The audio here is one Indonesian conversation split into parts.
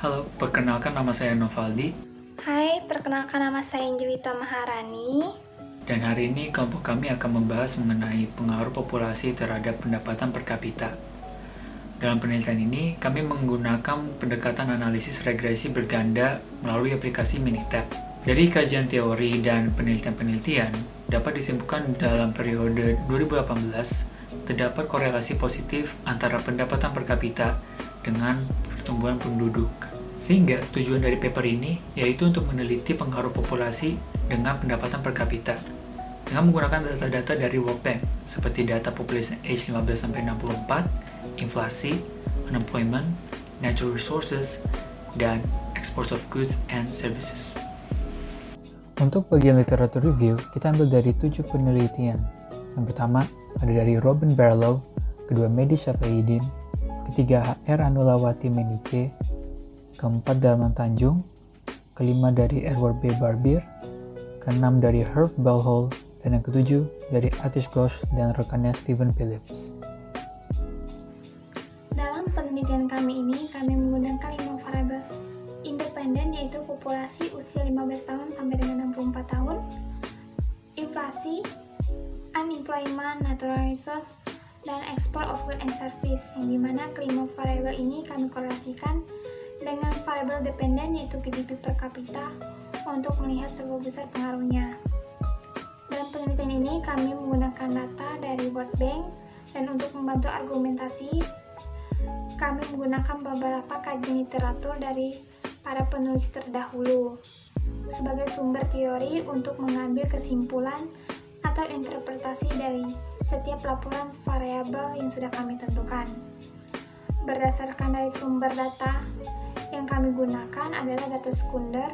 Halo, perkenalkan nama saya Novaldi, Hai, perkenalkan nama saya Injuwita Maharani. dan hari ini kelompok kami akan membahas mengenai pengaruh populasi terhadap pendapatan per kapita. Dalam penelitian ini, kami menggunakan pendekatan analisis regresi berganda melalui aplikasi Minitab. Dari kajian teori dan penelitian-penelitian, dapat disimpulkan dalam periode 2018 terdapat korelasi positif antara pendapatan per kapita dengan pertumbuhan penduduk. Sehingga tujuan dari paper ini yaitu untuk meneliti pengaruh populasi dengan pendapatan per kapita dengan menggunakan data-data dari World Bank seperti data population age 15-64, inflasi, unemployment, natural resources, dan exports of goods and services. Untuk bagian literatur review, kita ambil dari 7 penelitian. Yang pertama ada dari Robin Barlow, kedua Mehdi Syafaeddin, ketiga HR Anulawati Menike, keempat Dalman Tanjung, kelima dari Edward B. Barbier, keenam dari Herb Balhol, dan yang ketujuh dari Atish Ghosh dan rekannya Stephen Phillips. Dalam penelitian kami ini, kami menggunakan 5 variabel independen, yaitu populasi usia 15 tahun sampai dengan 64 tahun, inflasi, unemployment, natural resource, dan export of goods and service, yang dimana kelima variabel ini kami korelasikan dengan variabel dependen, yaitu GDP per kapita, untuk melihat seberapa besar pengaruhnya. Dalam penelitian ini kami menggunakan data dari World Bank, dan untuk membantu argumentasi kami menggunakan beberapa kajian literatur dari para penulis terdahulu sebagai sumber teori untuk mengambil kesimpulan atau interpretasi dari setiap laporan variabel yang sudah kami tentukan. Berdasarkan dari sumber data yang kami gunakan adalah data sekunder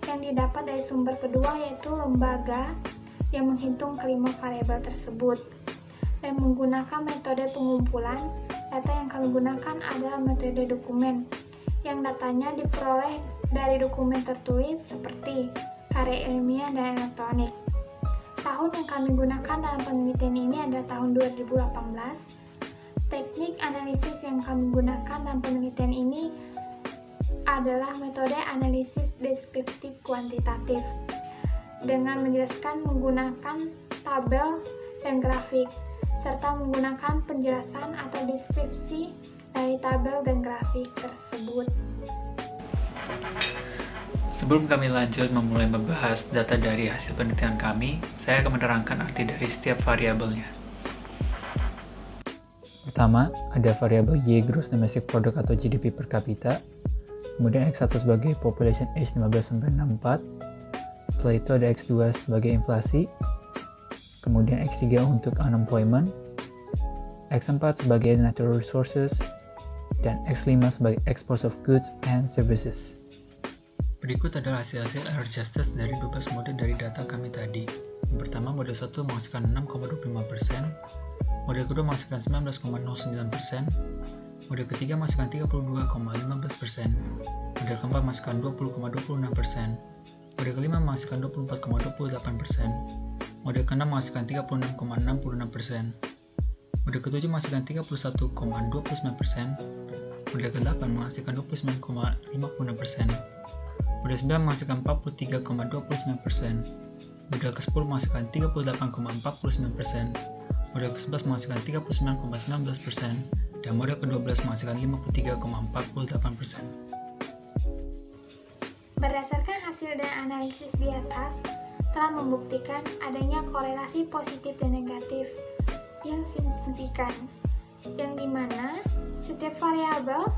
yang didapat dari sumber kedua, yaitu lembaga yang menghitung kelima variabel tersebut. Dan menggunakan metode pengumpulan, data yang kami gunakan adalah metode dokumen, yang datanya diperoleh dari dokumen tertulis seperti karya ilmiah dan elektronik. Tahun yang kami gunakan dalam penelitian ini adalah tahun 2018. Teknik analisis yang kami gunakan dalam penelitian ini adalah metode analisis deskriptif kuantitatif dengan menjelaskan menggunakan tabel dan grafik, serta menggunakan penjelasan atau deskripsi dari tabel dan grafik tersebut. Sebelum kami lanjut memulai membahas data dari hasil penelitian kami, saya akan menerangkan arti dari setiap variabelnya. Pertama, ada variabel Y Gross Domestic Product atau GDP per kapita, kemudian X1 sebagai population age 15-64, setelah itu ada X2 sebagai inflasi, kemudian X3 untuk unemployment, X4 sebagai natural resources, dan X5 sebagai exports of goods and services. Berikut adalah hasil-hasil error justice dari 12 mode dari data kami tadi. Yang pertama, mode 1 menghasilkan 6,25%, mode kedua menghasilkan 19,09%, mode ketiga menghasilkan 32,15%, mode keempat menghasilkan 20,26%, mode kelima menghasilkan 24,28%, mode keenam menghasilkan 36,66%, mode ketujuh menghasilkan 31,29%, mode ke-8 menghasilkan 29,56%, mode 9 menghasilkan 43,29%, mode ke-10 menghasilkan 38,49%, mode ke-11 menghasilkan 39,19%, dan mode ke-12 menghasilkan 53,48%. Berdasarkan hasil dan analisis di atas, telah membuktikan adanya korelasi positif dan negatif yang signifikan, yang dimana setiap variabel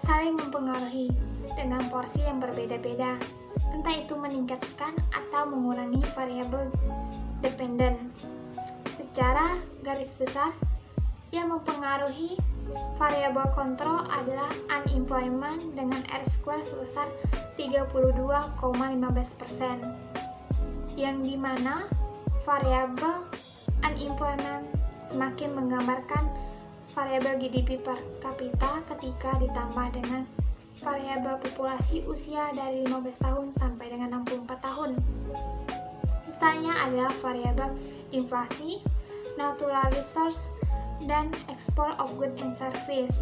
saling mempengaruhi dengan porsi yang berbeda-beda, entah itu meningkatkan atau mengurangi variabel dependen. Secara garis besar, yang mempengaruhi variabel kontrol adalah unemployment dengan R-square sebesar 32,15%, yang dimana variabel unemployment semakin menggambarkan variabel GDP per kapita ketika ditambah dengan variabel populasi usia dari 15 tahun sampai dengan 64 tahun. Sisanya adalah variabel inflasi, natural resource, dan export of goods and service.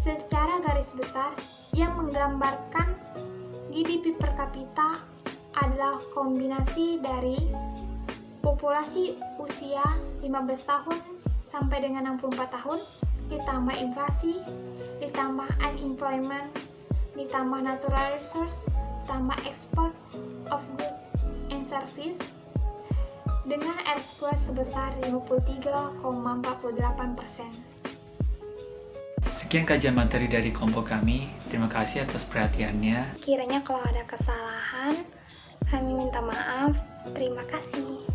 Secara garis besar, yang menggambarkan GDP per kapita adalah kombinasi dari populasi usia 15 tahun sampai dengan 64 tahun, ditambah inflasi, ditambah unemployment, ditambah natural resource, ditambah export of goods and service, dengan R2 sebesar 53,48%. Sekian kajian materi dari kelompok kami. Terima kasih atas perhatiannya. Kiranya kalau ada kesalahan, kami minta maaf. Terima kasih.